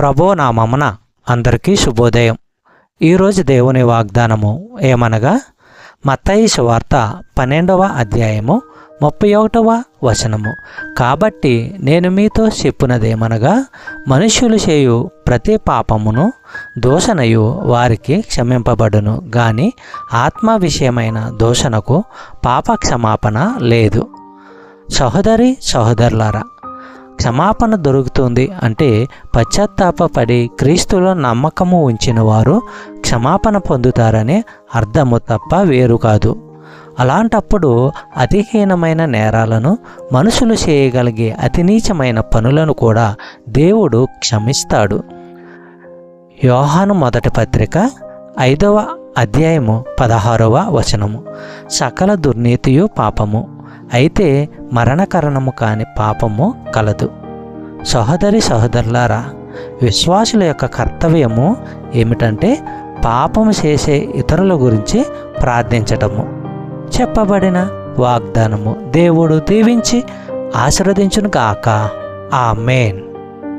ప్రభు నామమున అందరికీ శుభోదయం. ఈరోజు దేవుని వాగ్దానము ఏమనగా మత్తయి సువార్త 12వ అధ్యాయము 31వ వచనము. కాబట్టి నేను మీతో చెప్పునదేమనగా, మనుష్యులు చేయు ప్రతి పాపమును దూషణయు వారికి క్షమింపబడును గాని ఆత్మ విషయమైన దూషణకు పాప క్షమాపణ లేదు. సహోదరి సహోదరులారా, క్షమాపణ దొరుకుతుంది అంటే పశ్చాత్తాపడి క్రీస్తులో నమ్మకము ఉంచిన వారు క్షమాపణ పొందుతారనే అర్థము తప్ప వేరు కాదు. అలాంటప్పుడు అతిహీనమైన నేరాలను, మనుషులు చేయగలిగే అతి నీచమైన పనులను కూడా దేవుడు క్షమిస్తాడు. యోహాను మొదటి పత్రిక 5వ అధ్యాయము 16వ వచనము. సకల దుర్నీతియు పాపము, అయితే మరణకరణము కాని పాపము కలదు. సహోదరి సహోదరులారా, విశ్వాసుల యొక్క కర్తవ్యము ఏమిటంటే పాపము చేసే ఇతరుల గురించి ప్రార్థించటము. చెప్పబడిన వాగ్దానము దేవుడు దీవించి ఆశీర్వదించును గాక. ఆమేన్.